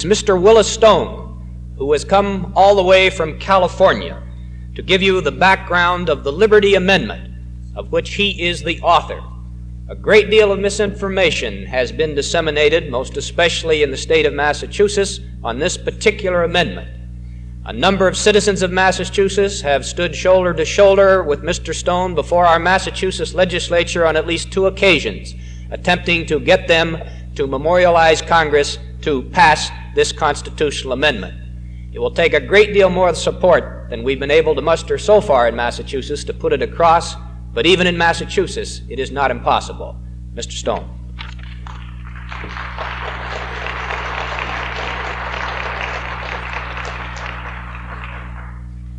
Mr. Willis Stone, who has come all the way from California to give you the background of the Liberty Amendment, of which he is the author. A great deal of misinformation has been disseminated, most especially in the state of Massachusetts, on this particular amendment. A number of citizens of Massachusetts have stood shoulder to shoulder with Mr. Stone before our Massachusetts legislature on at least 2 occasions, attempting to get them to memorialize Congress to pass this constitutional amendment. It will take a great deal more support than we've been able to muster so far in Massachusetts to put it across, but even in Massachusetts, it is not impossible. Mr. Stone.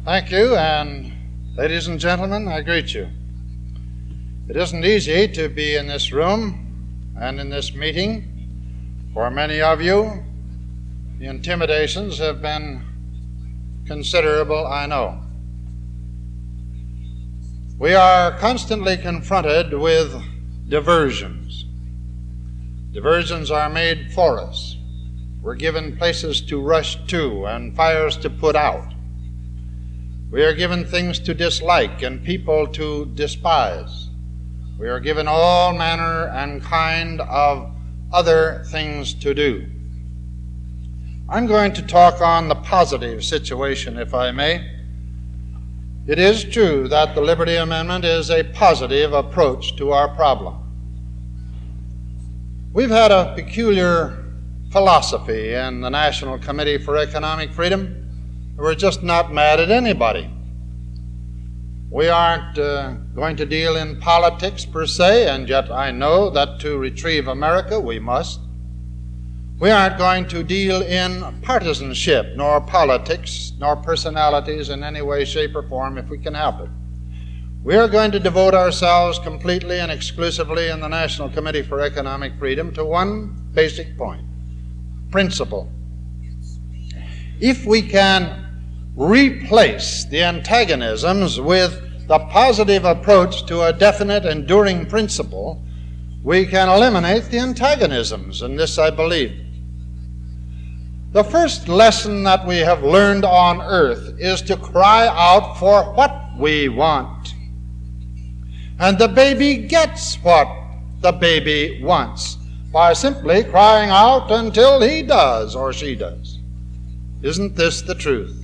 Thank you, and ladies and gentlemen, I greet you. It isn't easy to be in this room and in this meeting. For many of you, the intimidations have been considerable, I know. We are constantly confronted with diversions. Diversions are made for us. We're given places to rush to and fires to put out. We are given things to dislike and people to despise. We are given all manner and kind of other things to do. I'm going to talk on the positive situation, if I may. It is true that the Liberty Amendment is a positive approach to our problem. We've had a peculiar philosophy in the National Committee for Economic Freedom. We're just not mad at anybody. We aren't going to deal in politics per se, and yet I know that to retrieve America we must. We aren't going to deal in partisanship, nor politics, nor personalities in any way, shape, or form if we can help it. We are going to devote ourselves completely and exclusively in the National Committee for Economic Freedom to one basic point: principle. If we can replace the antagonisms with the positive approach to a definite, enduring principle, we can eliminate the antagonisms, and this I believe. The first lesson that we have learned on earth is to cry out for what we want. And the baby gets what the baby wants by simply crying out until he does or she does. Isn't this the truth?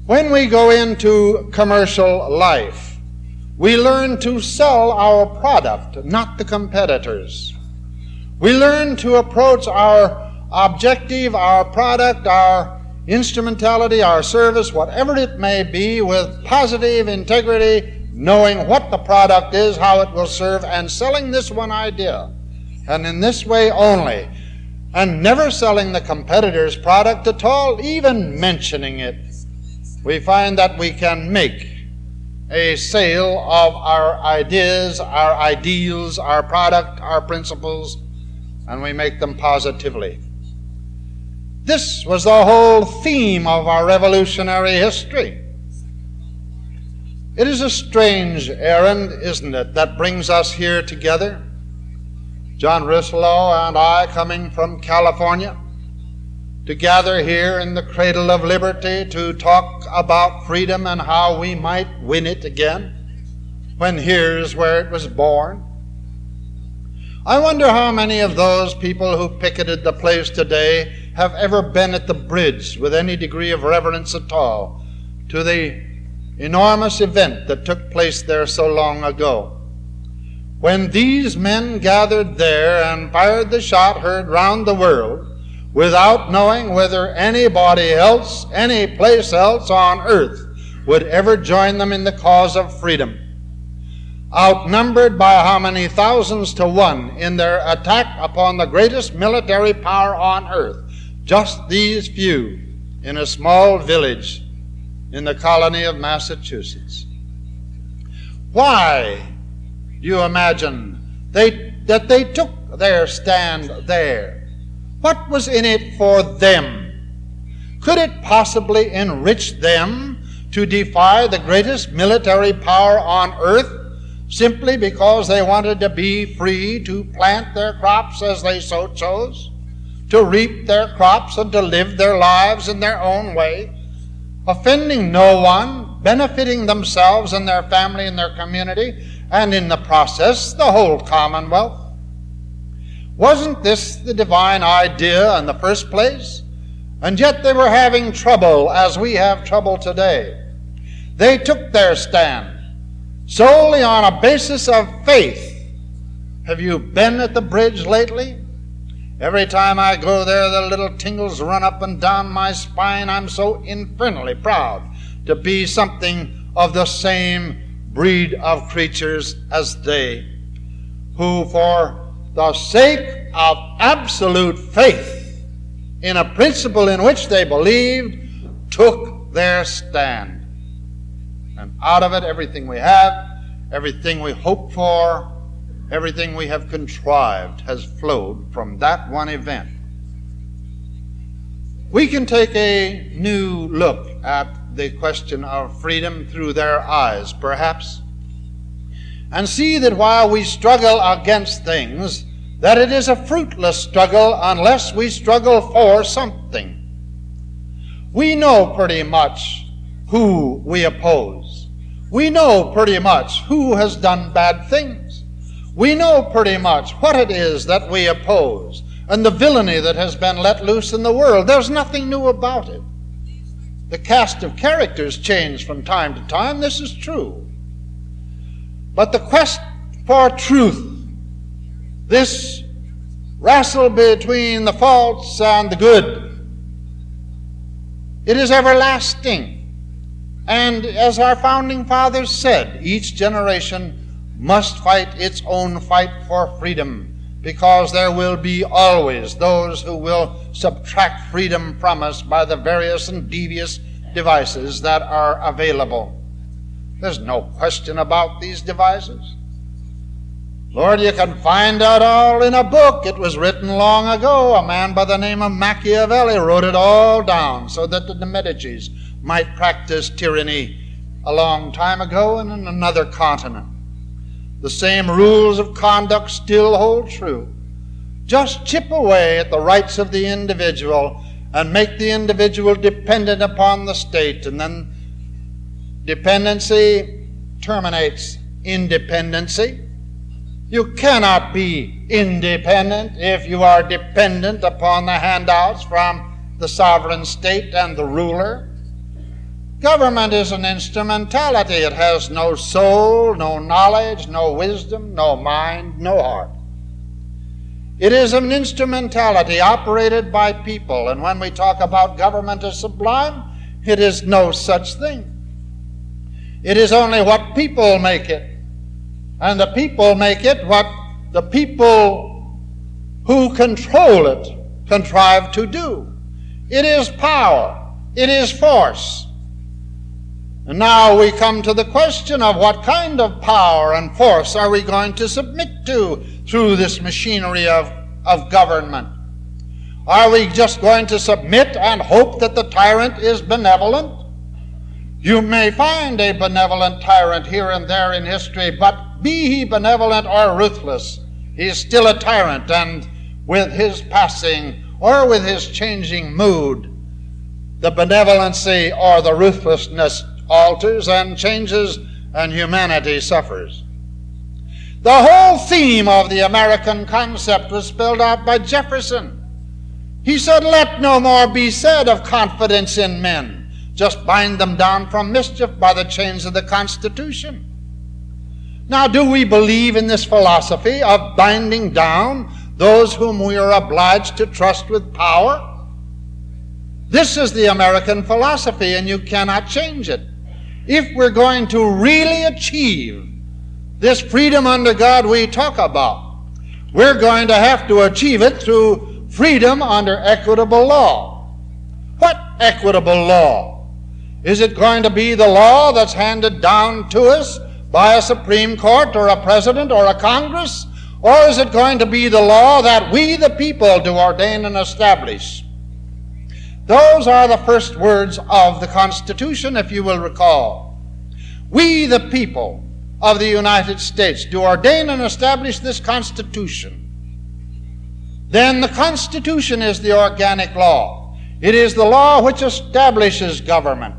When we go into commercial life, we learn to sell our product, not the competitors. We learn to approach our objective, our product, our instrumentality, our service, whatever it may be, with positive integrity, knowing what the product is, how it will serve, and selling this one idea, and in this way only, and never selling the competitor's product at all, even mentioning it. We find that we can make a sale of our ideas, our ideals, our product, our principles, and we make them positively. This was the whole theme of our revolutionary history. It is a strange errand, isn't it, that brings us here together? John Rislow and I, coming from California, to gather here in the cradle of liberty to talk about freedom and how we might win it again, when here's where it was born. I wonder how many of those people who picketed the place today have ever been at the bridge with any degree of reverence at all to the enormous event that took place there so long ago. When these men gathered there and fired the shot heard round the world, without knowing whether anybody else, any place else on earth, would ever join them in the cause of freedom. Outnumbered by how many thousands to one in their attack upon the greatest military power on earth, just these few in a small village in the colony of Massachusetts. Why, do you imagine, that they took their stand there? What was in it for them? Could it possibly enrich them to defy the greatest military power on earth simply because they wanted to be free to plant their crops as they so chose, to reap their crops and to live their lives in their own way, offending no one, benefiting themselves and their family and their community, and in the process the whole commonwealth. Wasn't this the divine idea in the first place? And yet they were having trouble as we have trouble today. They took their stand solely on a basis of faith. Have you been at the bridge lately? Every time I go there, the little tingles run up and down my spine. I'm so infernally proud to be something of the same breed of creatures as they, who for the sake of absolute faith in a principle in which they believed, took their stand. And out of it, everything we have, everything we hope for, everything we have contrived has flowed from that one event. We can take a new look at the question of freedom through their eyes, perhaps, and see that while we struggle against things, that it is a fruitless struggle unless we struggle for something. We know pretty much who we oppose. We know pretty much who has done bad things. We know pretty much what it is that we oppose and the villainy that has been let loose in the world. There's nothing new about it. The cast of characters change from time to time. This is true. But the quest for truth, this wrestle between the false and the good, it is everlasting. And as our founding fathers said, each generation must fight its own fight for freedom, because there will be always those who will subtract freedom from us by the various and devious devices that are available. There's no question about these devices. Lord, you can find out all in a book. It was written long ago. A man by the name of Machiavelli wrote it all down so that the Medicis might practice tyranny a long time ago and in another continent. The same rules of conduct still hold true. Just chip away at the rights of the individual and make the individual dependent upon the state, and then dependency terminates independency. You cannot be independent if you are dependent upon the handouts from the sovereign state and the ruler. Government is an instrumentality. It has no soul, no knowledge, no wisdom, no mind, no heart. It is an instrumentality operated by people, and when we talk about government as sublime, it is no such thing. It is only what people make it, and the people make it what the people who control it contrive to do. It is power. It is force. And now we come to the question of what kind of power and force are we going to submit to through this machinery of government? Are we just going to submit and hope that the tyrant is benevolent? You may find a benevolent tyrant here and there in history, but be he benevolent or ruthless, he is still a tyrant, and with his passing or with his changing mood, the benevolency or the ruthlessness alters and changes, and humanity suffers. The whole theme of the American concept was spelled out by Jefferson. He said, "Let no more be said of confidence in men. Just bind them down from mischief by the chains of the Constitution." Now, do we believe in this philosophy of binding down those whom we are obliged to trust with power? This is the American philosophy, and you cannot change it. If we're going to really achieve this freedom under God we talk about, we're going to have to achieve it through freedom under equitable law. What equitable law? Is it going to be the law that's handed down to us by a Supreme Court or a President or a Congress? Or is it going to be the law that we, the people, do ordain and establish? Those are the first words of the Constitution, if you will recall. We, the people of the United States, do ordain and establish this Constitution. then the Constitution is the organic law. It is the law which establishes government,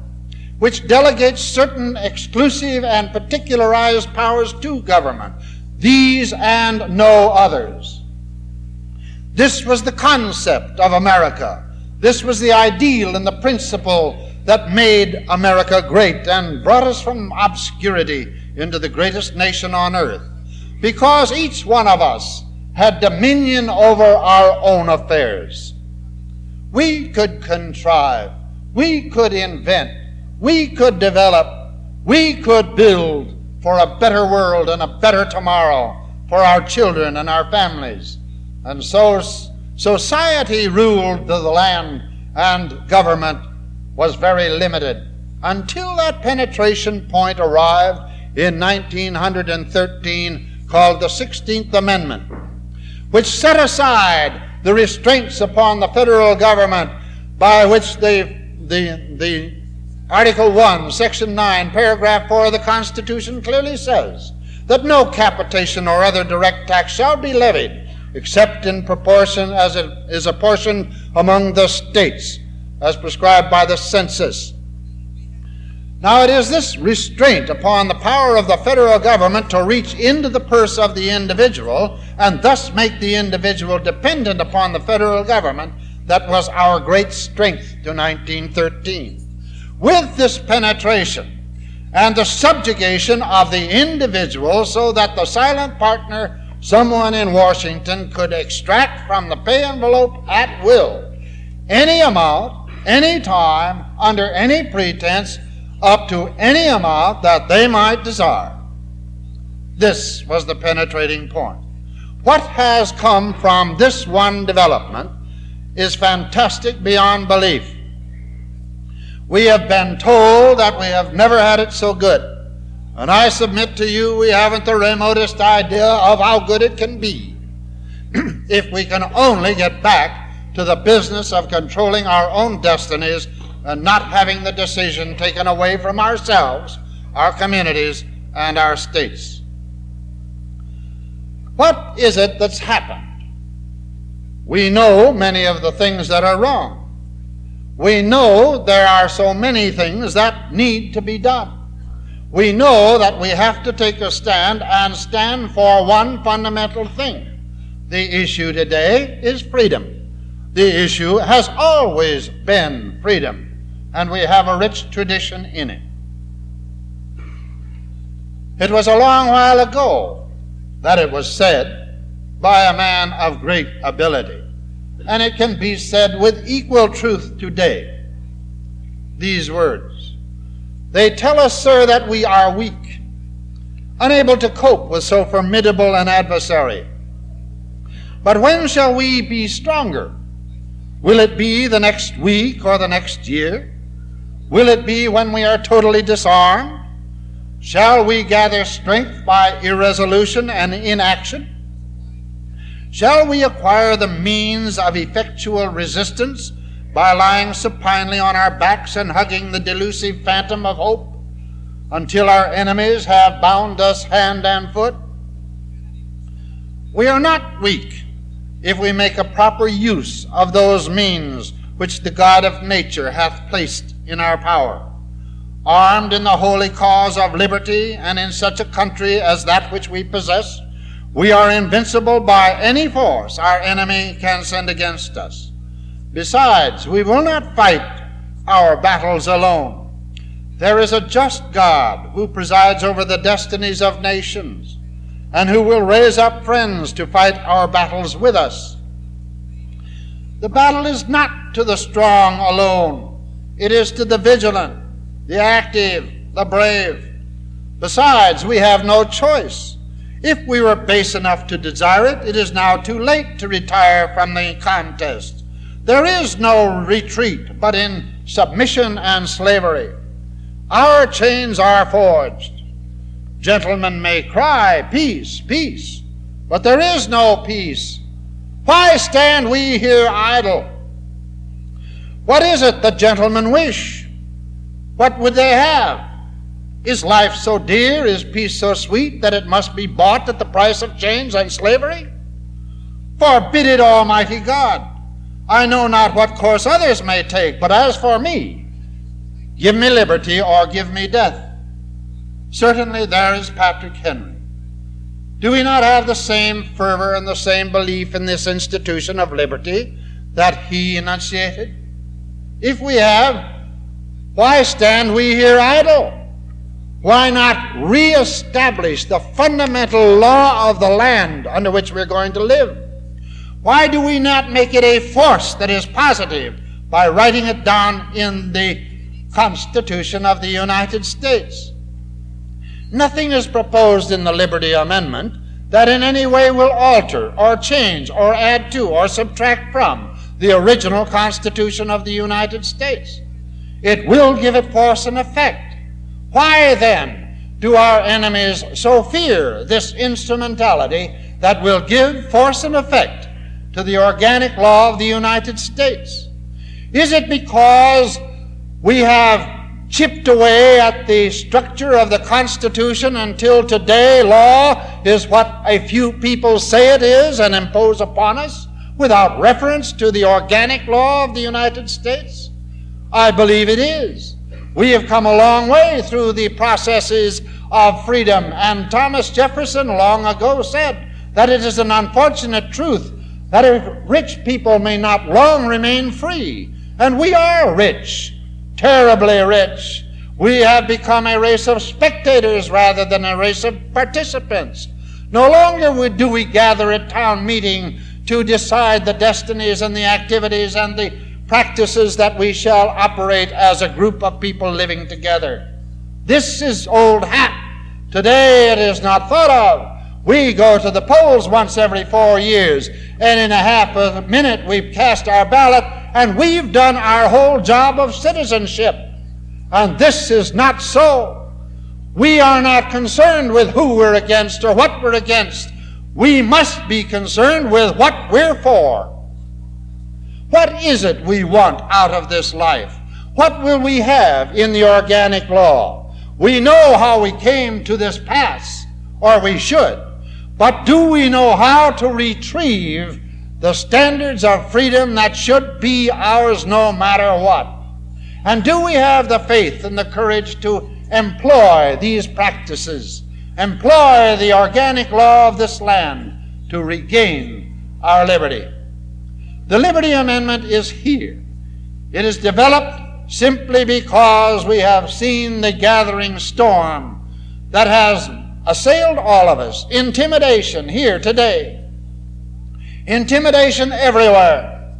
which delegates certain exclusive and particularized powers to government, these and no others. This was the concept of America. This was the ideal and the principle that made America great and brought us from obscurity into the greatest nation on earth, because each one of us had dominion over our own affairs. We could contrive, we could invent, we could develop, we could build for a better world and a better tomorrow for our children and our families. And so society ruled the land, and government was very limited until that penetration point arrived in 1913, called the 16th Amendment, which set aside the restraints upon the federal government by which the Article 1, Section 9, Paragraph 4 of the Constitution clearly says that no capitation or other direct tax shall be levied except in proportion as it is apportioned among the states, as prescribed by the census. Now it is this restraint upon the power of the federal government to reach into the purse of the individual and thus make the individual dependent upon the federal government that was our great strength to 1913. With this penetration and the subjugation of the individual so that the silent partner, someone in Washington, could extract from the pay envelope at will any amount, any time, under any pretense, up to any amount that they might desire. This was the penetrating point. What has come from this one development is fantastic beyond belief. We have been told that we have never had it so good, and I submit to you we haven't the remotest idea of how good it can be if we can only get back to the business of controlling our own destinies and not having the decision taken away from ourselves, our communities, and our states. What is it that's happened? We know many of the things that are wrong. We know there are so many things that need to be done. We know that we have to take a stand and stand for one fundamental thing. The issue today is freedom. The issue has always been freedom, and we have a rich tradition in it. It was a long while ago that it was said by a man of great ability, and it can be said with equal truth today. These words: "They tell us, sir, that we are weak, unable to cope with so formidable an adversary. But when shall we be stronger? Will it be the next week or the next year? Will it be when we are totally disarmed? Shall we gather strength by irresolution and inaction? Shall we acquire the means of effectual resistance by lying supinely on our backs and hugging the delusive phantom of hope until our enemies have bound us hand and foot? We are not weak if we make a proper use of those means which the God of nature hath placed in our power. Armed in the holy cause of liberty and in such a country as that which we possess, we are invincible by any force our enemy can send against us. Besides, we will not fight our battles alone. There is a just God who presides over the destinies of nations, and who will raise up friends to fight our battles with us. The battle is not to the strong alone. It is to the vigilant, the active, the brave. Besides, we have no choice. If we were base enough to desire it, it is now too late to retire from the contest. There is no retreat but in submission and slavery. Our chains are forged. Gentlemen may cry, peace, peace, but there is no peace. Why stand we here idle? What is it the gentlemen wish? What would they have? Is life so dear, is peace so sweet, that it must be bought at the price of chains and slavery? Forbid it, Almighty God. I know not what course others may take, but as for me, give me liberty or give me death. Certainly there is Patrick Henry. Do we not have the same fervor and the same belief in this institution of liberty that he enunciated? If we have, why stand we here idle? Why not reestablish the fundamental law of the land under which we're going to live? Why do we not make it a force that is positive by writing it down in the Constitution of the United States? Nothing is proposed in the Liberty Amendment that in any way will alter or change or add to or subtract from the original Constitution of the United States. It will give it force and effect. Why then do our enemies so fear this instrumentality that will give force and effect to the organic law of the United States? Is it because we have chipped away at the structure of the Constitution until today law is what a few people say it is and impose upon us without reference to the organic law of the United States? I believe it is. We have come a long way through the processes of freedom, and Thomas Jefferson long ago said that it is an unfortunate truth that rich people may not long remain free. And we are rich, terribly rich. We have become a race of spectators rather than a race of participants. No longer do we gather at town meeting to decide the destinies and the activities and the practices that we shall operate as a group of people living together. This is old hat. Today it is not thought of. We go to the polls once every 4 years, and in a half a minute we've cast our ballot, and we've done our whole job of citizenship. And this is not so. We are not concerned with who we're against or what we're against. We must be concerned with what we're for. What is it we want out of this life? What will we have in the organic law? We know how we came to this pass, or we should, but do we know how to retrieve the standards of freedom that should be ours no matter what? And do we have the faith and the courage to employ these practices, employ the organic law of this land to regain our liberty? The Liberty Amendment is here. It is developed simply because we have seen the gathering storm that has assailed all of us. Intimidation here today. Intimidation everywhere.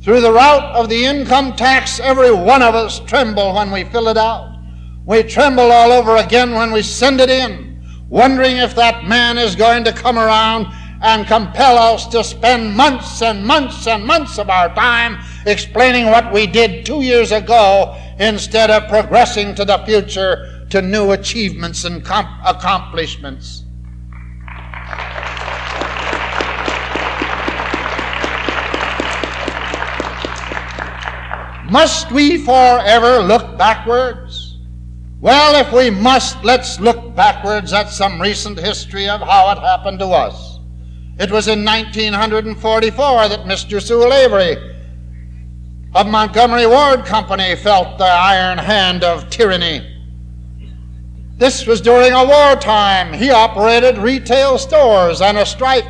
Through the route of the income tax, every one of us tremble when we fill it out. We tremble all over again when we send it in, wondering if that man is going to come around and compel us to spend months and months and months of our time explaining what we did 2 years ago instead of progressing to the future to new achievements and accomplishments. Must we forever look backwards? Well, if we must, let's look backwards at some recent history of how it happened to us. It was in 1944 that Mr. Sewell Avery of Montgomery Ward Company felt the iron hand of tyranny. This was during a wartime. He operated retail stores, and a strike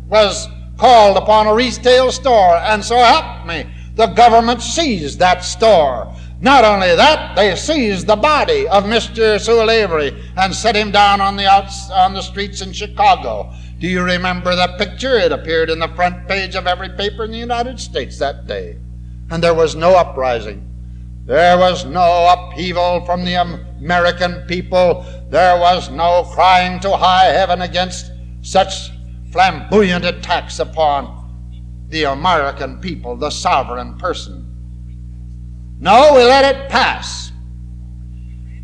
was called upon a retail store, and so help me, the government seized that store. Not only that, they seized the body of Mr. Sewell Avery and set him down on the streets in Chicago. Do you remember that picture? It appeared in the front page of every paper in the United States that day. And there was no uprising. There was no upheaval from the American people. There was no crying to high heaven against such flamboyant attacks upon the American people, the sovereign person. No, we let it pass.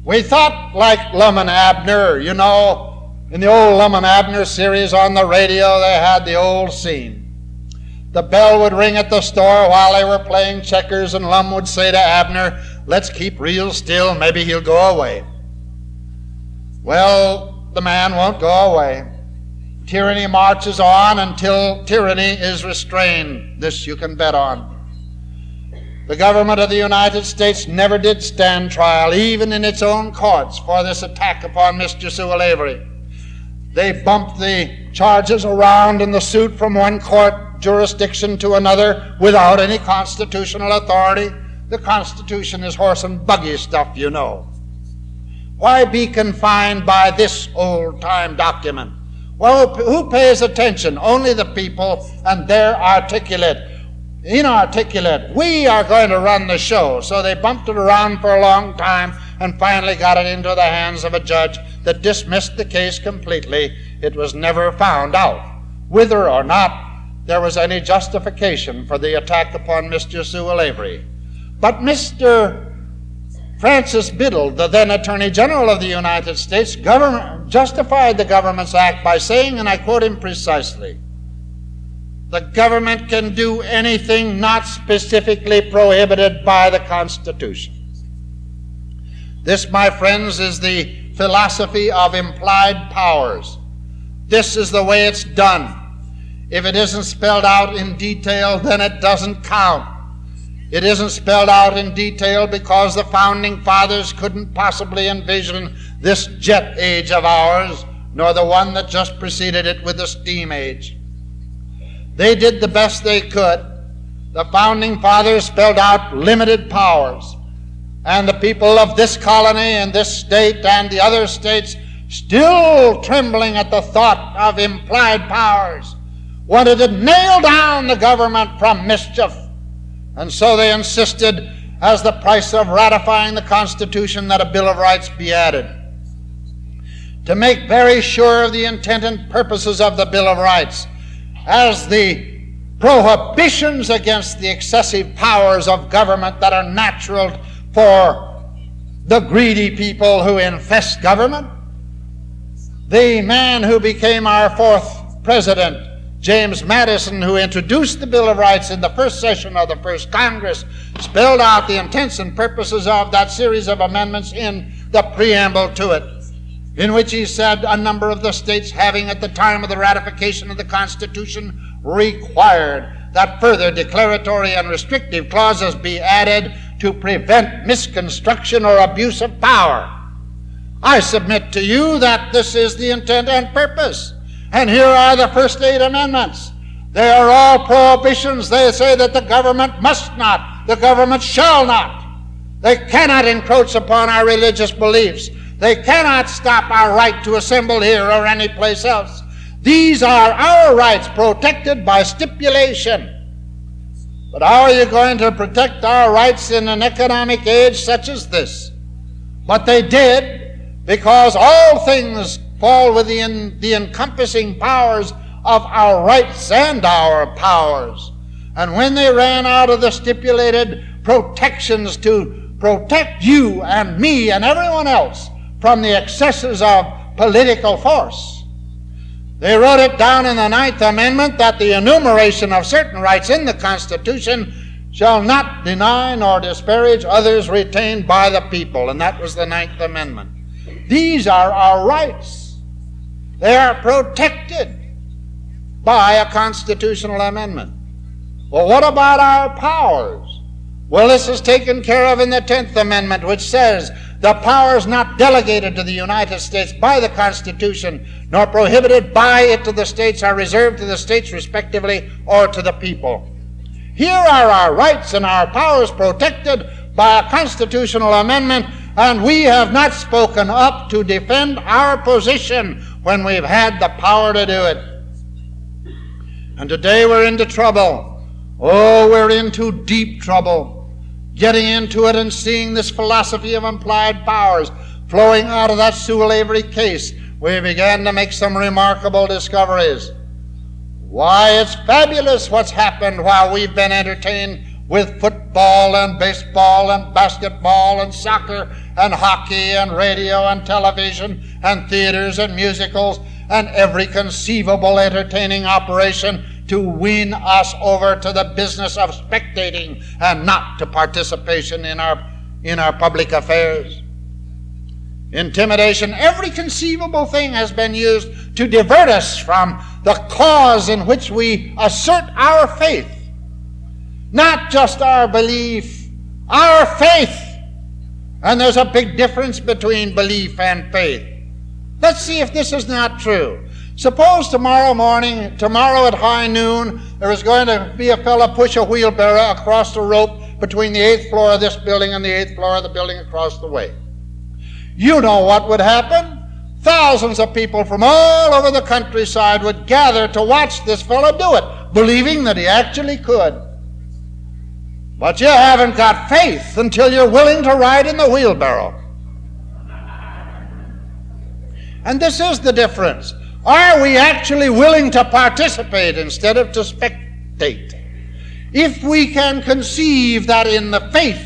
We thought like Lum and Abner, you know. In the old Lum and Abner series on the radio, they had the old scene. The bell would ring at the store while they were playing checkers, and Lum would say to Abner, "Let's keep real still, maybe he'll go away." Well, the man won't go away. Tyranny marches on until tyranny is restrained. This you can bet on. The government of the United States never did stand trial, even in its own courts, for this attack upon Mr. Sewell Avery. They bumped the charges around in the suit from one court jurisdiction to another without any constitutional authority. The Constitution is horse and buggy stuff, you know. Why be confined by this old-time document? Well, who pays attention? Only the people, and they're inarticulate. We are going to run the show. So they bumped it around for a long time and finally got it into the hands of a judge that dismissed the case completely. It was never found out whether or not there was any justification for the attack upon Mr. Sewell Avery. But Mr. Francis Biddle, the then Attorney General of the United States, justified the government's act by saying, and I quote him precisely, "The government can do anything not specifically prohibited by the Constitution." This, my friends, is the philosophy of implied powers. This is the way it's done. If it isn't spelled out in detail, then it doesn't count. It isn't spelled out in detail because the Founding Fathers couldn't possibly envision this jet age of ours, nor the one that just preceded it with the steam age. They did the best they could. The Founding Fathers spelled out limited powers. And the people of this colony and this state and the other states, still trembling at the thought of implied powers, wanted to nail down the government from mischief. And so they insisted, as the price of ratifying the Constitution, that a Bill of Rights be added. To make very sure of the intent and purposes of the Bill of Rights, as the prohibitions against the excessive powers of government that are natural for the greedy people who infest government. The man who became our fourth president, James Madison, who introduced the Bill of Rights in the first session of the first Congress, spelled out the intents and purposes of that series of amendments in the preamble to it, in which he said a number of the states having at the time of the ratification of the Constitution required that further declaratory and restrictive clauses be added to prevent misconstruction or abuse of power. I submit to you that this is the intent and purpose. And here are the first 8 amendments. They are all prohibitions. They say that the government must not, the government shall not. They cannot encroach upon our religious beliefs. They cannot stop our right to assemble here or any place else. These are our rights protected by stipulation. But how are you going to protect our rights in an economic age such as this? But they did, because all things fall within the encompassing powers of our rights and our powers. And when they ran out of the stipulated protections to protect you and me and everyone else from the excesses of political force, they wrote it down in the 9th Amendment that the enumeration of certain rights in the Constitution shall not deny nor disparage others retained by the people. And that was the 9th Amendment. These are our rights. They are protected by a constitutional amendment. Well, what about our powers? Well, this is taken care of in the 10th Amendment, which says the powers not delegated to the United States by the Constitution nor prohibited by it to the states are reserved to the states respectively or to the people. Here are our rights and our powers protected by a constitutional amendment, and we have not spoken up to defend our position when we've had the power to do it. And today we're into trouble. Oh, we're into deep trouble. Getting into it and seeing this philosophy of implied powers flowing out of that Sewell Avery case, we began to make some remarkable discoveries. Why, it's fabulous what's happened while we've been entertained with football and baseball and basketball and soccer and hockey and radio and television and theaters and musicals and every conceivable entertaining operation to wean us over to the business of spectating and not to participation in our public affairs. Intimidation, every conceivable thing has been used to divert us from the cause in which we assert our faith. Not just our belief, our faith. And there's a big difference between belief and faith. Let's see if this is not true. Suppose tomorrow at high noon, there is going to be a fellow push a wheelbarrow across the rope between the 8th floor of this building and the 8th floor of the building across the way. You know what would happen. Thousands of people from all over the countryside would gather to watch this fellow do it, believing that he actually could. But you haven't got faith until you're willing to ride in the wheelbarrow. And this is the difference. Are we actually willing to participate instead of to spectate? If we can conceive that in the faith,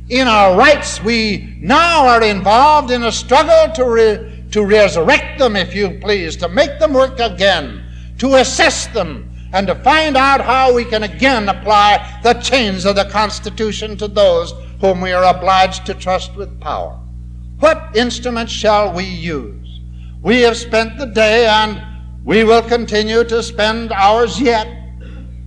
in our rights, we now are involved in a struggle to resurrect them, if you please, to make them work again, to assess them, and to find out how we can again apply the chains of the Constitution to those whom we are obliged to trust with power. What instruments shall we use? We have spent the day, and we will continue to spend hours yet,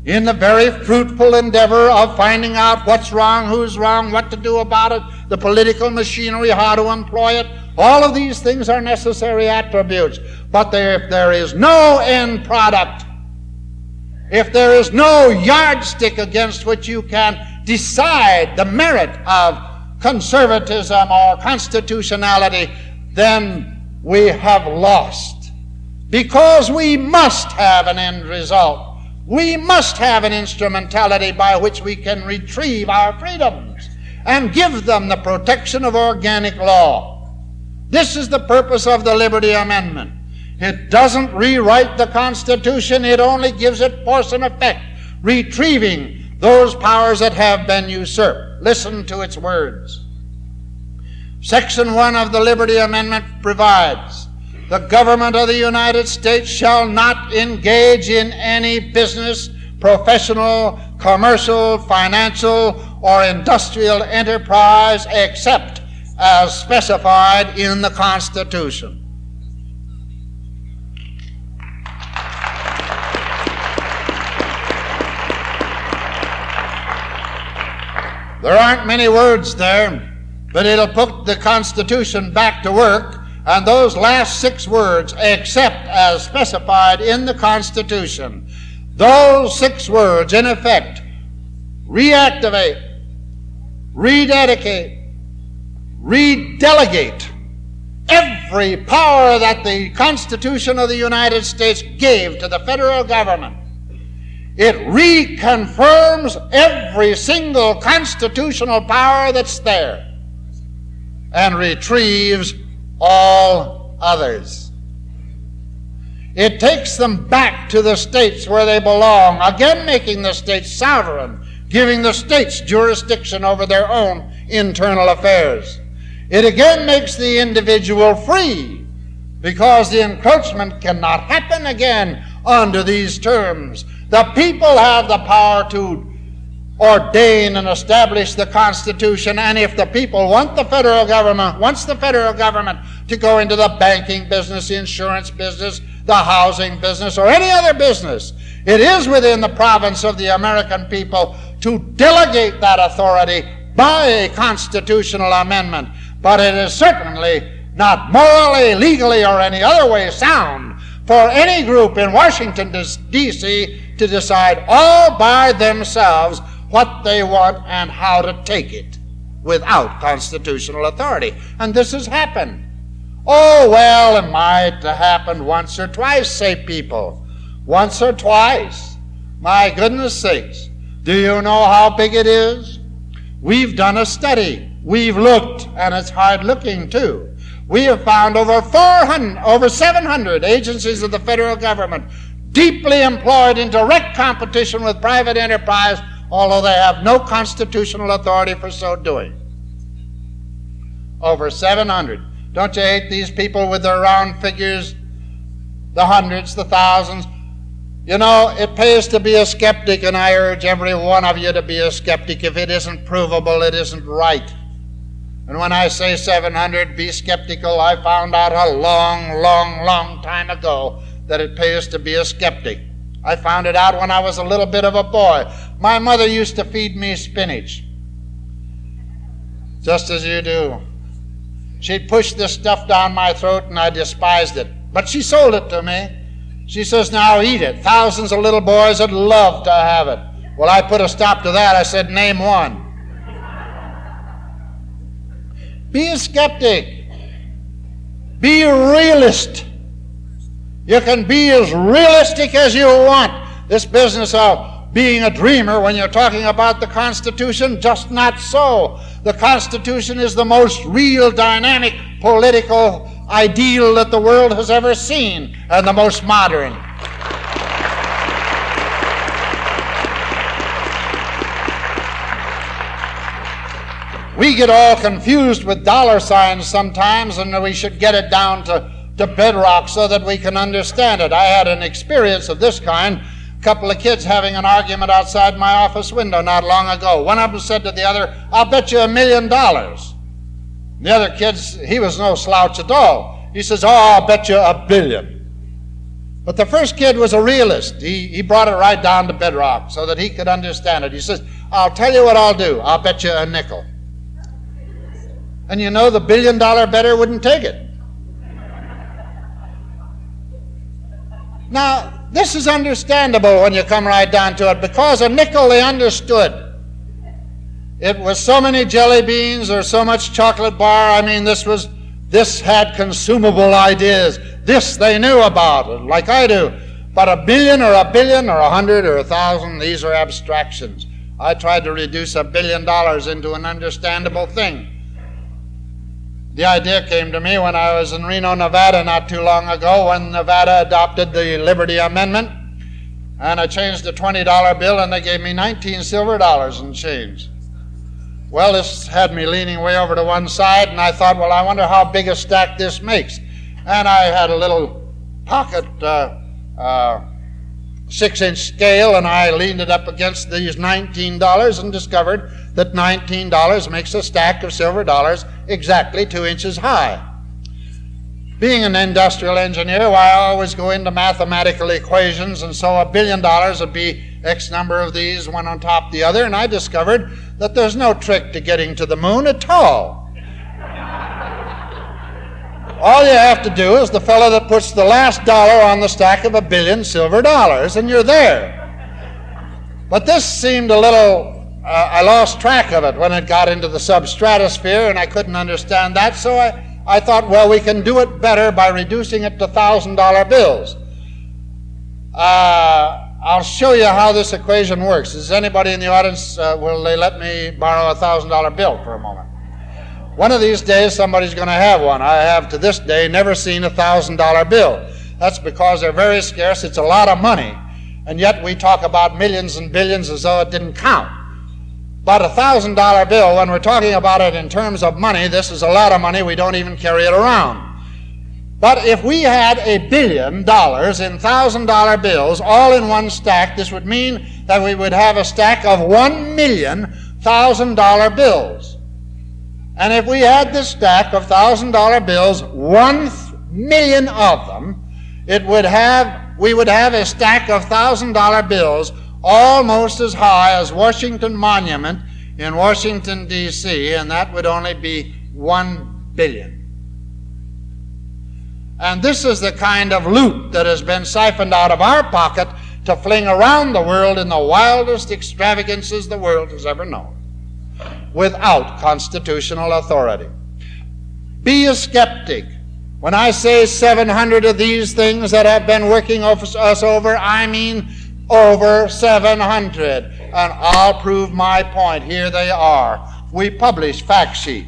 in the very fruitful endeavor of finding out what's wrong, who's wrong, what to do about it, the political machinery, how to employ it. All of these things are necessary attributes. But if there is no end product, if there is no yardstick against which you can decide the merit of conservatism or constitutionality, then we have lost. Because we must have an end result. We must have an instrumentality by which we can retrieve our freedoms and give them the protection of organic law. This is the purpose of the Liberty Amendment. It doesn't rewrite the Constitution, it only gives it force and effect, retrieving those powers that have been usurped. Listen to its words. Section 1 of the Liberty Amendment provides, "The government of the United States shall not engage in any business, professional, commercial, financial, or industrial enterprise except as specified in the Constitution." There aren't many words there, but it'll put the Constitution back to work. And those last 6 words, except as specified in the Constitution, those 6 words, in effect, reactivate, rededicate, redelegate every power that the Constitution of the United States gave to the federal government. It reconfirms every single constitutional power that's there and retrieves all others. It takes them back to the states where they belong, again making the states sovereign, giving the states jurisdiction over their own internal affairs. It again makes the individual free, because the encroachment cannot happen again under these terms. The people have the power to ordain and establish the Constitution, and if the people wants the federal government to go into the banking business, the insurance business, the housing business, or any other business, it is within the province of the American people to delegate that authority by a constitutional amendment. But it is certainly not morally, legally, or any other way sound for any group in Washington, D.C. to decide all by themselves what they want and how to take it without constitutional authority. And this has happened. Oh, well, it might have happened once or twice, say people. Once or twice. My goodness sakes. Do you know how big it is? We've done a study. We've looked, and it's hard looking too. We have found over 700 agencies of the federal government deeply employed in direct competition with private enterprise, although they have no constitutional authority for so doing. Over 700. Don't you hate these people with their round figures? The hundreds, the thousands. You know, it pays to be a skeptic, and I urge every one of you to be a skeptic. If it isn't provable, it isn't right. And when I say 700, be skeptical. I found out a long time ago that it pays to be a skeptic. I found it out when I was a little bit of a boy. My mother used to feed me spinach, just as you do. She'd push this stuff down my throat, and I despised it. But she sold it to me. She says, now eat it. Thousands of little boys would love to have it. Well, I put a stop to that. I said, name one. Be a skeptic. Be a realist. You can be as realistic as you want. This business of being a dreamer when you're talking about the Constitution, just not so. The Constitution is the most real, dynamic political ideal that the world has ever seen, and the most modern. We get all confused with dollar signs sometimes, and we should get it down to bedrock so that we can understand it. I had an experience of this kind. A couple of kids having an argument outside my office window not long ago. One of them said to the other, I'll bet you $1 million. The other kid, he was no slouch at all. He says, oh, I'll bet you $1 billion. But the first kid was a realist. He brought it right down to bedrock so that he could understand it. He says, I'll tell you what I'll do. I'll bet you a nickel. And you know, the $1 billion bettor wouldn't take it. Now, this is understandable when you come right down to it, because a nickel they understood. It was so many jelly beans or so much chocolate bar. I mean, this had consumable ideas. This they knew about, like I do. But $1 billion or $1 billion or 100 or 1,000, these are abstractions. I tried to reduce $1 billion into an understandable thing. The idea came to me when I was in Reno, Nevada not too long ago, when Nevada adopted the Liberty Amendment, and I changed the $20 bill and they gave me 19 silver dollars and change. Well, this had me leaning way over to one side, and I thought, well, I wonder how big a stack this makes. And I had a little pocket 6-inch scale, and I leaned it up against these $19 and discovered that $19 makes a stack of silver dollars exactly 2 inches high. Being an industrial engineer, I always go into mathematical equations, and so $1 billion would be X number of these, one on top of the other, and I discovered that there's no trick to getting to the moon at all. All you have to do is the fellow that puts the last dollar on the stack of $1 billion silver dollars, and you're there. But this seemed a little, I lost track of it when it got into the substratosphere, and I couldn't understand that, so I thought, well, we can do it better by reducing it to $1,000 bills. I'll show you how this equation works. Is anybody in the audience, will they let me borrow a $1,000 bill for a moment? One of these days, somebody's going to have one. I have, to this day, never seen a $1,000 bill. That's because they're very scarce. It's a lot of money. And yet we talk about millions and billions as though it didn't count. But a $1,000 bill, when we're talking about it in terms of money, this is a lot of money. We don't even carry it around. But if we had $1 billion in $1,000 bills all in one stack, this would mean that we would have a stack of 1 million $1,000 bills. And if we had this stack of $1,000 bills, 1 million of them, we would have a stack of $1,000 bills almost as high as Washington Monument in Washington, D.C., and that would only be 1 billion. And this is the kind of loot that has been siphoned out of our pocket to fling around the world in the wildest extravagances the world has ever known, without constitutional authority. Be a skeptic. When I say 700 of these things that have been working us over, I mean over 700. And I'll prove my point. Here they are. We publish fact sheet.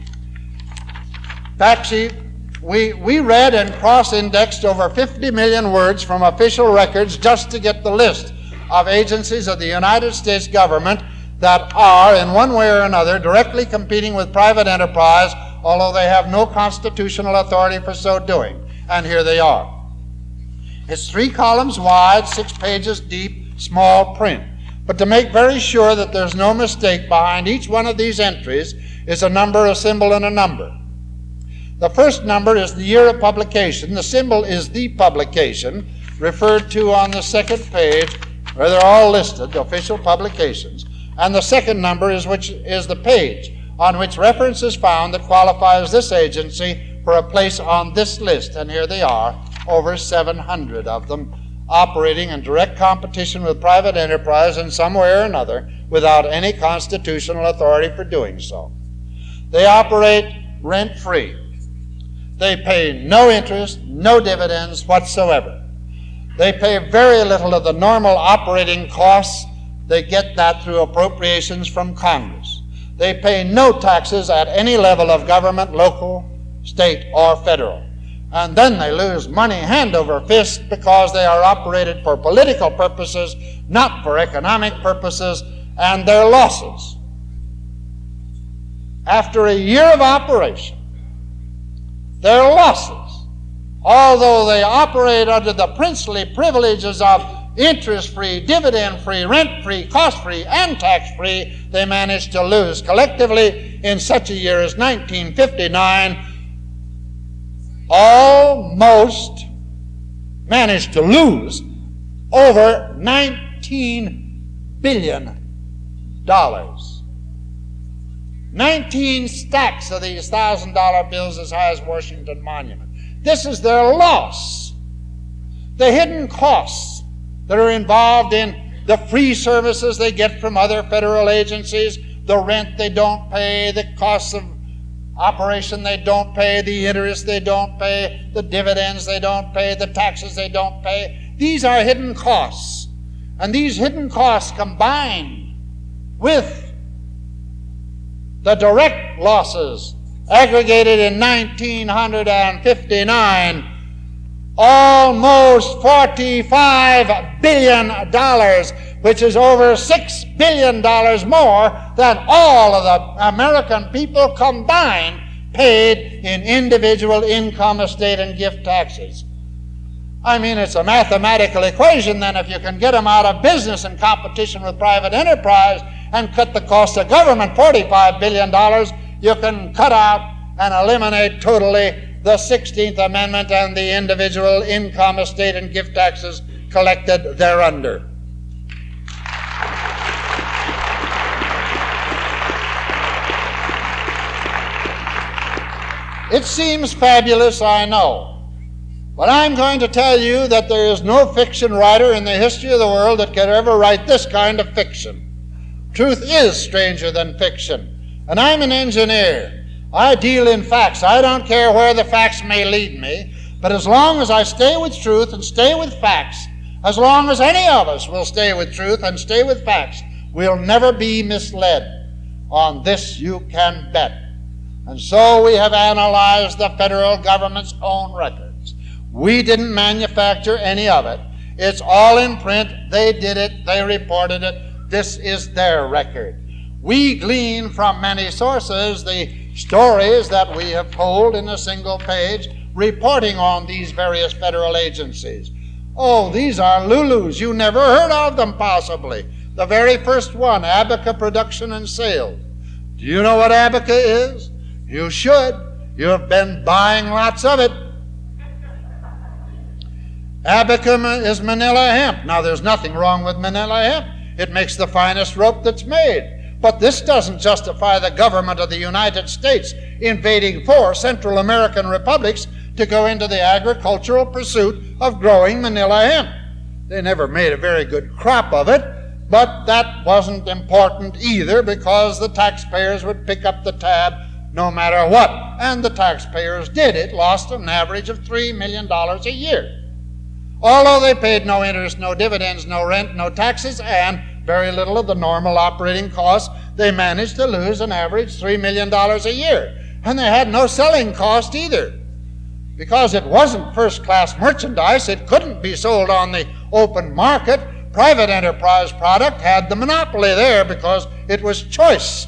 Fact sheet, we read and cross-indexed over 50 million words from official records just to get the list of agencies of the United States government that are, in one way or another, directly competing with private enterprise, although they have no constitutional authority for so doing. And here they are. It's 3 columns wide, 6 pages deep, small print. But to make very sure that there's no mistake behind each one of these entries, is a number, a symbol, and a number. The first number is the year of publication. The symbol is the publication, referred to on the second page, where they're all listed, the official publications. And the second number is the page on which reference is found that qualifies this agency for a place on this list. And here they are, over 700 of them, operating in direct competition with private enterprise in some way or another without any constitutional authority for doing so. They operate rent-free. They pay no interest, no dividends whatsoever. They pay very little of the normal operating costs. They get that through appropriations from Congress. They pay no taxes at any level of government, local, state, or federal. And then they lose money hand over fist because they are operated for political purposes, not for economic purposes, and their losses. After a year of operation, their losses, although they operate under the princely privileges of interest-free, dividend-free, rent-free, cost-free, and tax-free, they managed to lose collectively in such a year as 1959, almost managed to lose over $19 billion. 19 stacks of these $1,000 bills as high as Washington Monument. This is their loss. The hidden costs that are involved in the free services they get from other federal agencies, the rent they don't pay, the costs of operation they don't pay, the interest they don't pay, the dividends they don't pay, the taxes they don't pay. These are hidden costs. And these hidden costs combined with the direct losses aggregated in 1959, almost $45 billion, which is over $6 billion more than all of the American people combined paid in individual income, estate, and gift taxes. I mean, it's a mathematical equation then. If you can get them out of business in competition with private enterprise and cut the cost of government $45 billion, you can cut out and eliminate totally the 16th Amendment and the individual income, estate, and gift taxes collected thereunder. It seems fabulous, I know. But I'm going to tell you that there is no fiction writer in the history of the world that could ever write this kind of fiction. Truth is stranger than fiction. And I'm an engineer. I deal in facts. I don't care where the facts may lead me, but as long as I stay with truth and stay with facts, as long as any of us will stay with truth and stay with facts, we'll never be misled. On this you can bet. And so we have analyzed the federal government's own records. We didn't manufacture any of it. It's all in print. They did it. They reported it. This is their record. We glean from many sources the stories that we have told in a single page reporting on these various federal agencies. Oh, these are Lulus. You never heard of them, possibly. The very first one, Abaca Production and Sales. Do you know what Abaca is? You should. You have been buying lots of it. Abaca is Manila hemp. Now, there's nothing wrong with Manila hemp. It makes the finest rope that's made. But this doesn't justify the government of the United States invading 4 Central American republics to go into the agricultural pursuit of growing Manila hemp. They never made a very good crop of it, but that wasn't important either because the taxpayers would pick up the tab no matter what. And the taxpayers did. It lost an average of $3 million a year. Although they paid no interest, no dividends, no rent, no taxes, and very little of the normal operating costs, they managed to lose an average $3 million a year. And they had no selling cost either. Because it wasn't first-class merchandise, it couldn't be sold on the open market. Private enterprise product had the monopoly there because it was choice.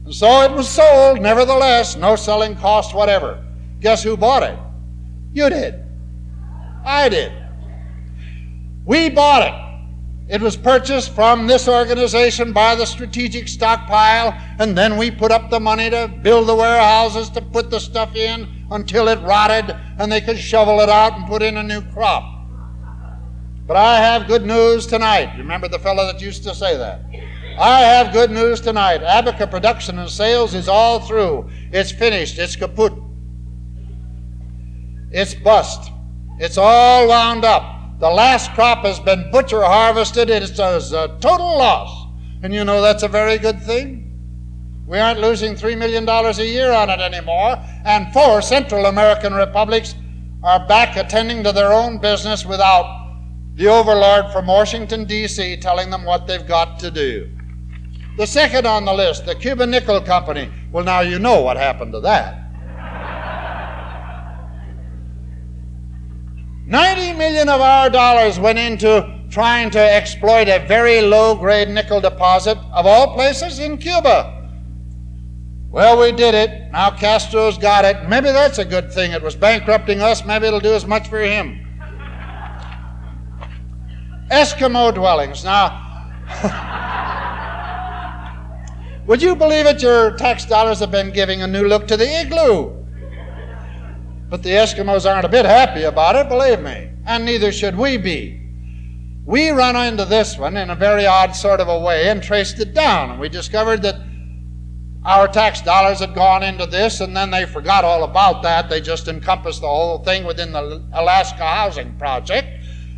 And so it was sold, nevertheless, no selling cost whatever. Guess who bought it? You did. I did. We bought it. It was purchased from this organization by the strategic stockpile, and then we put up the money to build the warehouses to put the stuff in until it rotted and they could shovel it out and put in a new crop. But I have good news tonight. You remember the fellow that used to say that? I have good news tonight. Abaca production and sales is all through. It's finished. It's kaput. It's bust. It's all wound up. The last crop has been butcher harvested. It's a total loss. And you know that's a very good thing. We aren't losing $3 million a year on it anymore. And 4 Central American republics are back attending to their own business without the overlord from Washington, D.C. telling them what they've got to do. The second on the list, the Cuban Nickel Company. Well, now you know what happened to that. $90 million of our dollars went into trying to exploit a very low-grade nickel deposit, of all places, in Cuba. Well, we did it. Now Castro's got it. Maybe that's a good thing. It was bankrupting us. Maybe it'll do as much for him. Eskimo dwellings. Now, would you believe it? Your tax dollars have been giving a new look to the igloo. But the Eskimos aren't a bit happy about it, believe me, and neither should we be. We run into this one in a very odd sort of a way and traced it down, and we discovered that our tax dollars had gone into this, and then they forgot all about that. They just encompassed the whole thing within the Alaska Housing Project,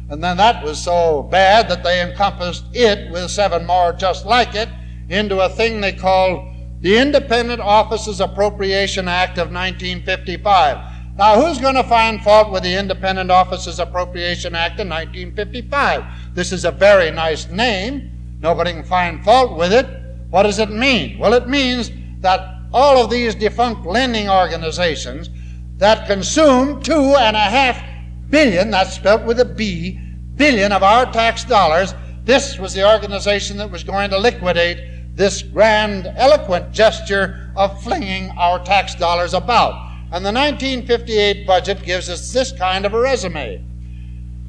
and then that was so bad that they encompassed it with 7 more just like it into a thing they called the Independent Offices Appropriation Act of 1955. Now, who's going to find fault with the Independent Offices Appropriation Act of 1955? This is a very nice name. Nobody can find fault with it. What does it mean? Well, it means that all of these defunct lending organizations that consume $2.5 billion, that's spelled with a B, billion of our tax dollars, this was the organization that was going to liquidate this grand, eloquent gesture of flinging our tax dollars about. And the 1958 budget gives us this kind of a resume.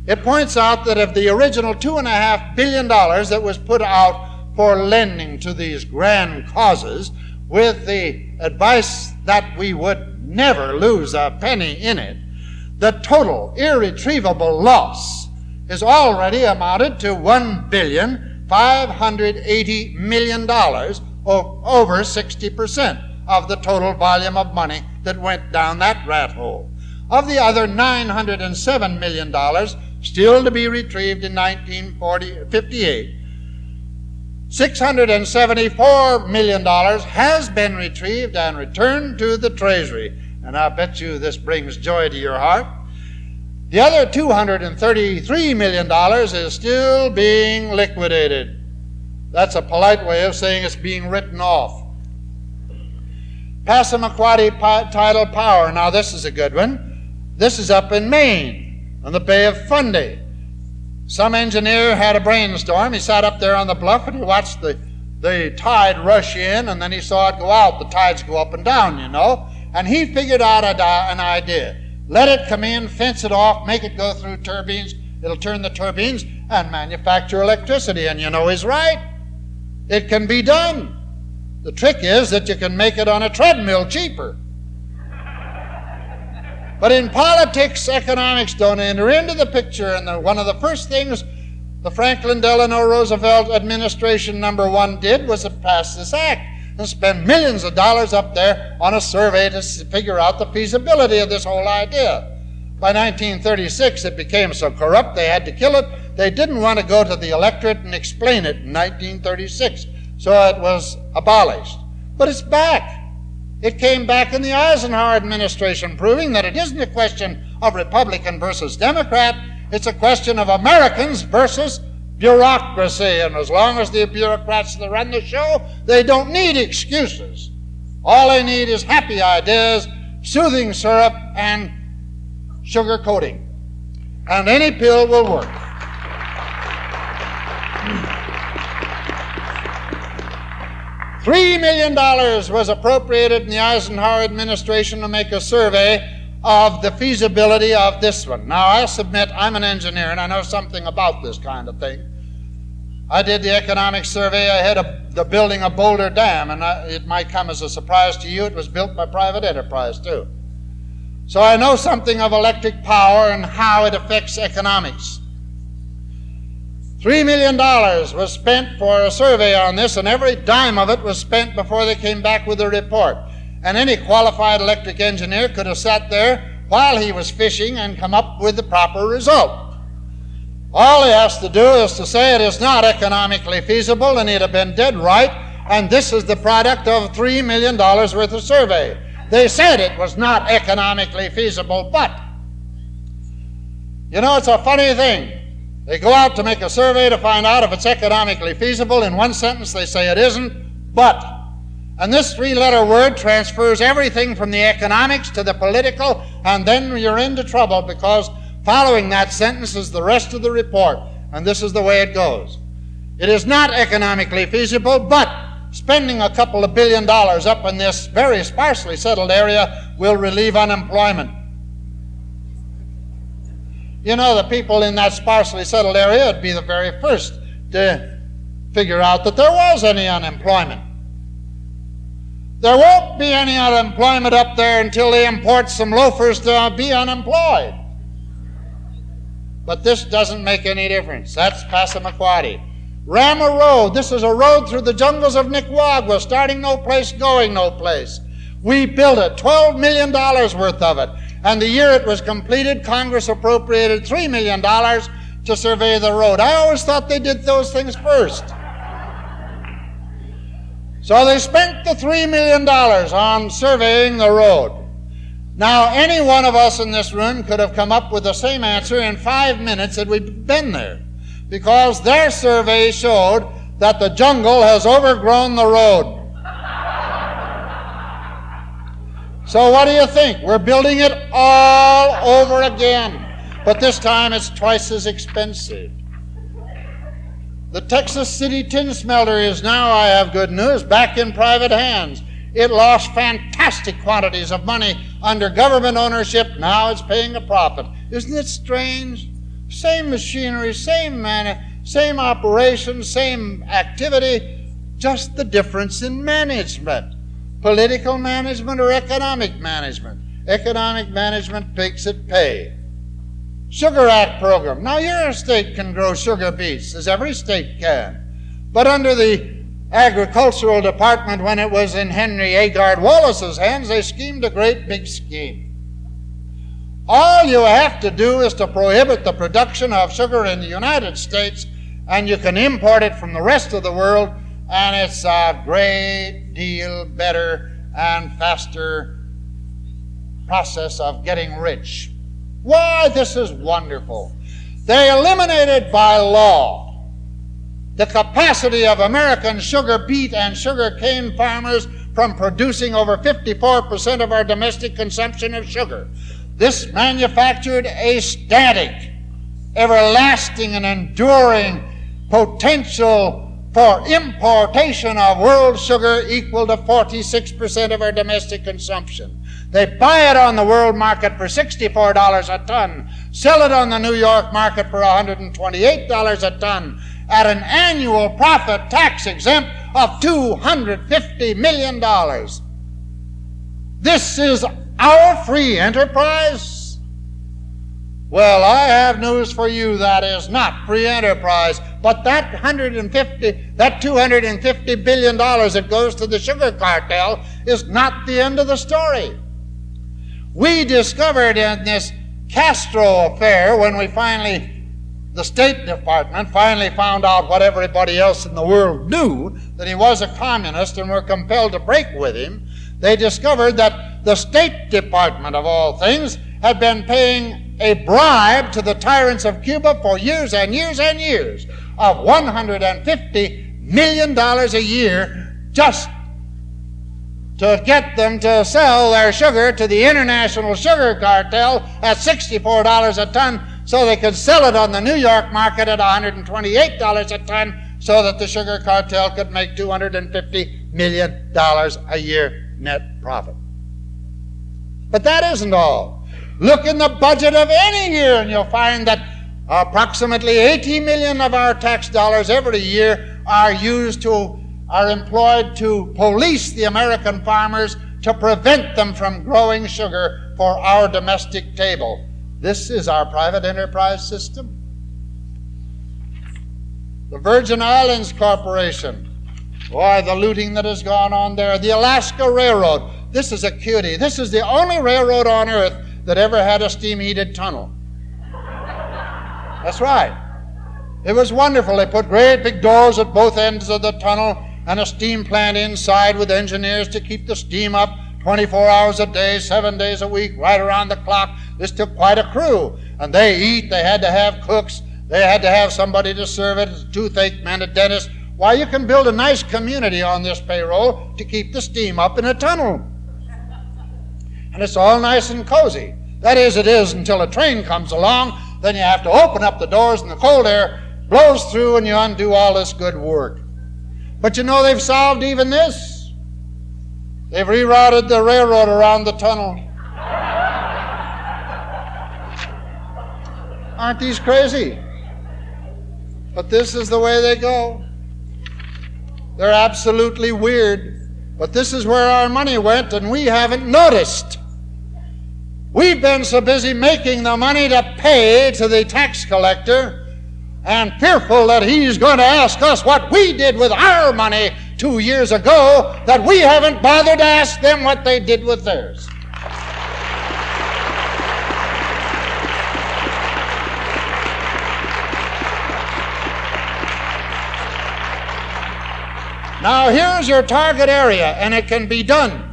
It points out that of the original $2.5 billion that was put out for lending to these grand causes, with the advice that we would never lose a penny in it, the total irretrievable loss is already amounted to $1,580 million, or over 60% of the total volume of money that went down that rat hole. Of the other $907 million still to be retrieved in 1958, $674 million has been retrieved and returned to the Treasury. And I bet you this brings joy to your heart. The other $233 million is still being liquidated. That's a polite way of saying it's being written off. Passamaquoddy tidal power. Now this is a good one. This is up in Maine, on the Bay of Fundy. Some engineer had a brainstorm. He sat up there on the bluff and he watched the tide rush in, and then he saw it go out. The tides go up and down, you know. And he figured out an idea. Let it come in, fence it off, make it go through turbines. It'll turn the turbines and manufacture electricity. And you know he's right. It can be done. The trick is that you can make it on a treadmill cheaper. But in politics, economics don't enter into the picture, and one of the first things the Franklin Delano Roosevelt administration #1 did was to pass this act and spend millions of dollars up there on a survey to figure out the feasibility of this whole idea. By 1936, it became so corrupt they had to kill it. They didn't want to go to the electorate and explain it in 1936. So it was abolished. But it's back. It came back in the Eisenhower administration, proving that it isn't a question of Republican versus Democrat. It's a question of Americans versus bureaucracy. And as long as the bureaucrats that run the show, they don't need excuses. All they need is happy ideas, soothing syrup, and sugar coating. And any pill will work. $3 million was appropriated in the Eisenhower administration to make a survey of the feasibility of this one. Now, I submit I'm an engineer and I know something about this kind of thing. I did the economic survey ahead of the building of Boulder Dam, and it might come as a surprise to you, it was built by private enterprise too. So I know something of electric power and how it affects economics. $3 million was spent for a survey on this, and every dime of it was spent before they came back with a report. And any qualified electric engineer could have sat there while he was fishing and come up with the proper result. All he has to do is to say it is not economically feasible, and he'd have been dead right, and this is the product of $3 million worth of survey. They said it was not economically feasible, but, you know, it's a funny thing. They go out to make a survey to find out if it's economically feasible. In one sentence they say it isn't, but. And this three-letter word transfers everything from the economics to the political, and then you're into trouble, because following that sentence is the rest of the report, and this is the way it goes. It is not economically feasible, but spending a couple of $1 billion up in this very sparsely settled area will relieve unemployment. You know, the people in that sparsely settled area would be the very first to figure out that there was any unemployment. There won't be any unemployment up there until they import some loafers to be unemployed. But this doesn't make any difference. That's Passamaquoddy. Rama Road. This is a road through the jungles of Nicaragua, starting no place, going no place. We built it, $12 million worth of it. And the year it was completed, Congress appropriated $3 million to survey the road. I always thought they did those things first. So they spent the $3 million on surveying the road. Now, any one of us in this room could have come up with the same answer in 5 minutes had we been there, because their survey showed that the jungle has overgrown the road. So what do you think? We're building it all over again, but this time it's twice as expensive. The Texas City tin smelter is now, I have good news, back in private hands. It lost fantastic quantities of money under government ownership. Now it's paying a profit. Isn't it strange? Same machinery, same operation, same activity, just the difference in management. Political management or economic management. Economic management makes it pay. Sugar Act program. Now your state can grow sugar beets, as every state can. But under the Agricultural Department, when it was in Henry Agard Wallace's hands, they schemed a great big scheme. All you have to do is to prohibit the production of sugar in the United States, and you can import it from the rest of the world, and it's a great deal better and faster process of getting rich. Why, this is wonderful. They eliminated by law the capacity of American sugar beet and sugar cane farmers from producing over 54% of our domestic consumption of sugar. This manufactured a static, everlasting, and enduring potential for importation of world sugar equal to 46% of our domestic consumption. They buy it on the world market for $64 a ton, sell it on the New York market for $128 a ton, at an annual profit tax exempt of $250 million. This is our free enterprise? Well, I have news for you, that is not free enterprise, but that $250 billion that goes to the sugar cartel is not the end of the story. We discovered in this Castro affair, when the State Department finally found out what everybody else in the world knew, that he was a communist, and were compelled to break with him, they discovered that the State Department, of all things, had been paying a bribe to the tyrants of Cuba for years and years and years of $150 million a year just to get them to sell their sugar to the international sugar cartel at $64 a ton, so they could sell it on the New York market at $128 a ton, so that the sugar cartel could make $250 million a year net profit. But that isn't all. Look in the budget of any year and you'll find that Approximately 80 million of our tax dollars every year are employed to police the American farmers to prevent them from growing sugar for our domestic table. This is our private enterprise system. The Virgin Islands Corporation, boy, the looting that has gone on there. The Alaska Railroad, this is a cutie. This is the only railroad on earth that ever had a steam-heated tunnel. That's right. It was wonderful. They put great big doors at both ends of the tunnel and a steam plant inside with engineers to keep the steam up 24 hours a day, 7 days a week, right around the clock. This took quite a crew. And they eat. They had to have cooks. They had to have somebody to serve it, a toothache man, a dentist. Why, you can build a nice community on this payroll to keep the steam up in a tunnel. And it's all nice and cozy. That is, it is until a train comes along. Then you have to open up the doors and the cold air blows through and you undo all this good work. But you know, they've solved even this. They've rerouted the railroad around the tunnel. Aren't these crazy? But this is the way they go. They're absolutely weird. But this is where our money went, and we haven't noticed. We've been so busy making the money to pay to the tax collector and fearful that he's going to ask us what we did with our money 2 years ago that we haven't bothered to ask them what they did with theirs. Now here's your target area, and it can be done.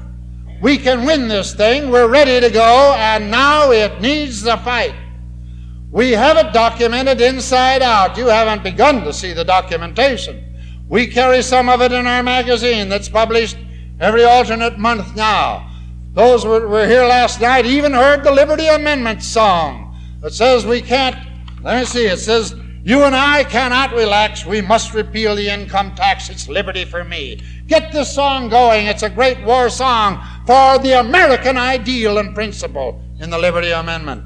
We can win this thing. We're ready to go, and now it needs the fight. We have it documented inside out. You haven't begun to see the documentation. We carry some of it in our magazine that's published every alternate month now. Those who were here last night even heard the Liberty Amendment song that says we can't, let me see, it says, you and I cannot relax. We must repeal the income tax. It's liberty for me. Get this song going. It's a great war song for the American ideal and principle in the Liberty Amendment.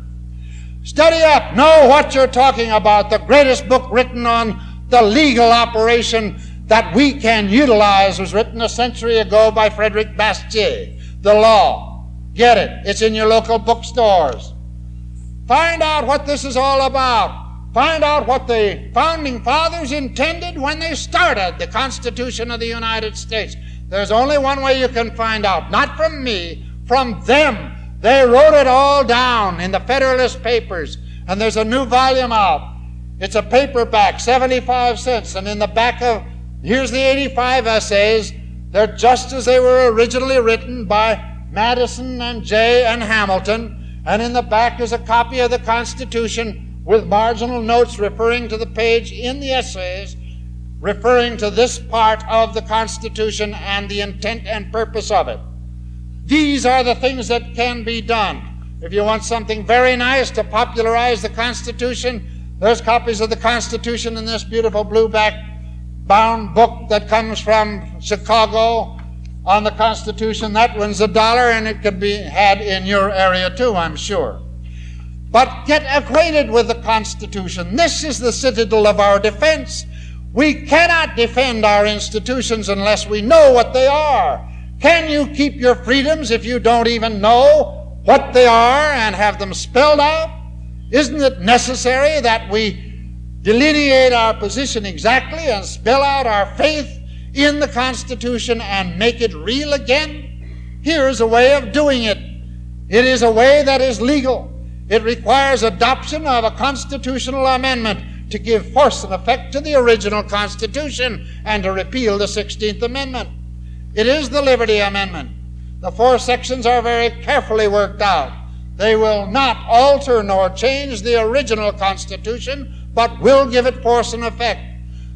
Study up. Know what you're talking about. The greatest book written on the legal operation that we can utilize was written a century ago by Frederick Bastiat. The Law. Get it. It's in your local bookstores. Find out what this is all about. Find out what the Founding Fathers intended when they started the Constitution of the United States. There's only one way you can find out. Not from me, from them. They wrote it all down in the Federalist Papers. And there's a new volume out. It's a paperback, 75 cents. And in the back of, here's the 85 essays. They're just as they were originally written by Madison and Jay and Hamilton. And in the back is a copy of the Constitution with marginal notes referring to the page in the essays, referring to this part of the Constitution and the intent and purpose of it. These are the things that can be done. If you want something very nice to popularize the Constitution, there's copies of the Constitution in this beautiful blueback-bound book that comes from Chicago on the Constitution. That one's $1, and it could be had in your area too, I'm sure. But get acquainted with the Constitution. This is the citadel of our defense. We cannot defend our institutions unless we know what they are. Can you keep your freedoms if you don't even know what they are and have them spelled out? Isn't it necessary that we delineate our position exactly and spell out our faith in the Constitution and make it real again? Here's a way of doing it. It is a way that is legal. It requires adoption of a constitutional amendment to give force and effect to the original Constitution and to repeal the 16th Amendment. It is the Liberty Amendment. The 4 sections are very carefully worked out. They will not alter nor change the original Constitution, but will give it force and effect.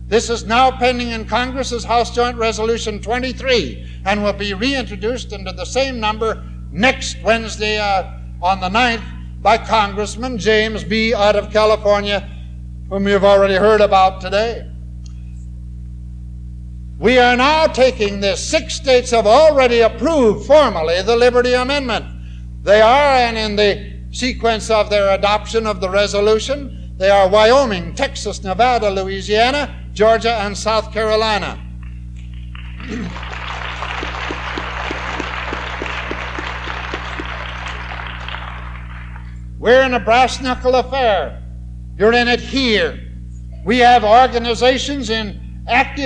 This is now pending in Congress as House Joint Resolution 23 and will be reintroduced into the same number next Wednesday on the 9th by Congressman James B. out of California, whom you've already heard about today. We are now taking this. 6 states have already approved formally the Liberty Amendment. They are, and in the sequence of their adoption of the resolution, They are Wyoming, Texas, Nevada, Louisiana, Georgia, and South Carolina. We're in a brass-knuckle affair. You're in it here. We have active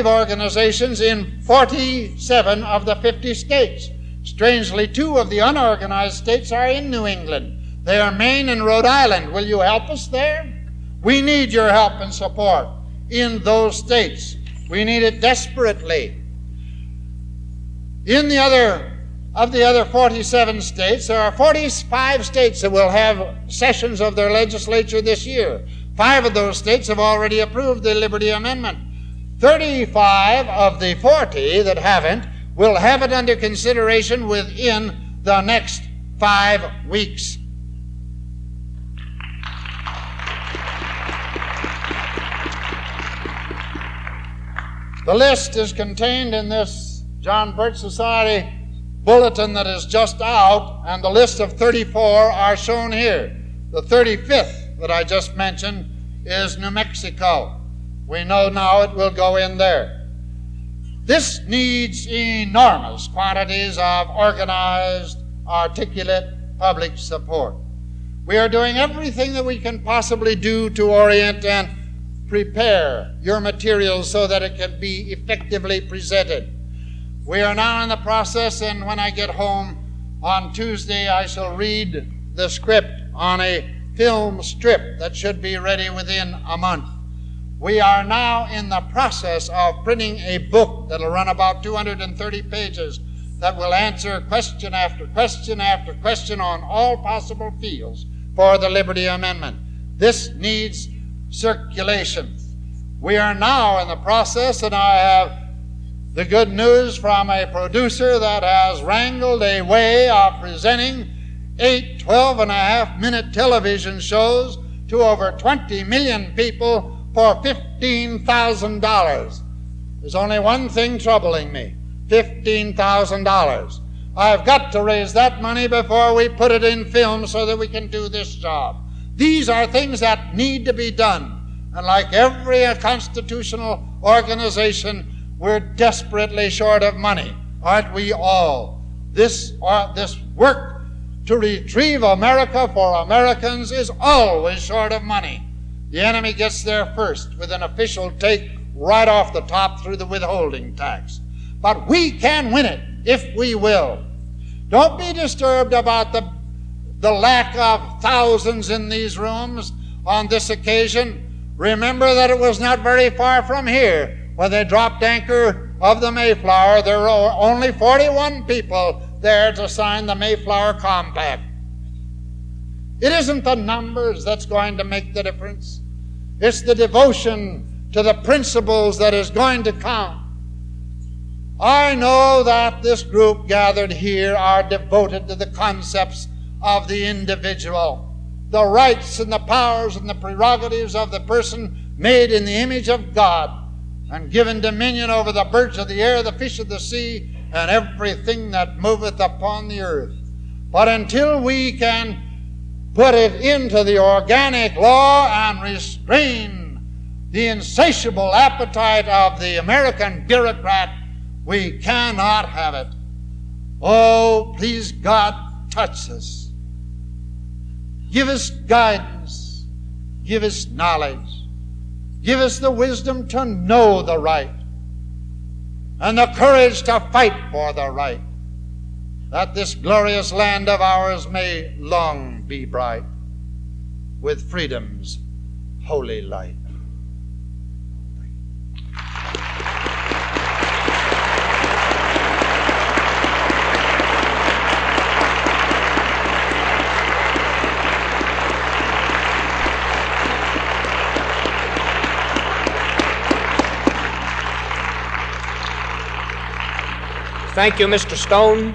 organizations in 47 of the 50 states. Strangely, 2 of the unorganized states are in New England. They are Maine and Rhode Island. Will you help us there? We need your help and support in those states. We need it desperately. In the other 47 states, there are 45 states that will have sessions of their legislature this year. 5 of those states have already approved the Liberty Amendment. 35 of the 40 that haven't will have it under consideration within the next 5 weeks. The list is contained in this John Birch Society bulletin that is just out, and the list of 34 are shown here. The 35th that I just mentioned is New Mexico. We know now it will go in there. This needs enormous quantities of organized, articulate public support. We are doing everything that we can possibly do to orient and prepare your materials so that it can be effectively presented. We are now in the process, and when I get home on Tuesday, I shall read the script on a film strip that should be ready within a month. We are now in the process of printing a book that will run about 230 pages that will answer question after question after question on all possible fields for the Liberty Amendment. This needs circulation. We are now in the process, and I have the good news from a producer that has wrangled a way of presenting 8 12.5-minute television shows to over 20 million people for $15,000. There's only one thing troubling me: $15,000. I've got to raise that money before we put it in film so that we can do this job. These are things that need to be done. And like every constitutional organization, we're desperately short of money. Aren't we all? This work to retrieve America for Americans is always short of money. The enemy gets there first with an official take right off the top through the withholding tax. But we can win it if we will. Don't be disturbed about the lack of thousands in these rooms on this occasion. Remember that it was not very far from here when they dropped anchor of the Mayflower. There were only 41 people there to sign the Mayflower Compact. It isn't the numbers that's going to make the difference. It's the devotion to the principles that is going to count. I know that this group gathered here are devoted to the concepts of the individual, the rights and the powers and the prerogatives of the person made in the image of God and given dominion over the birds of the air, the fish of the sea, and everything that moveth upon the earth. But until we can put it into the organic law and restrain the insatiable appetite of the American bureaucrat, we cannot have it. Oh, please God, touch us. Give us guidance. Give us knowledge. Give us the wisdom to know the right and the courage to fight for the right, that this glorious land of ours may long be bright with freedom's holy light. Thank you, Mr. Stone.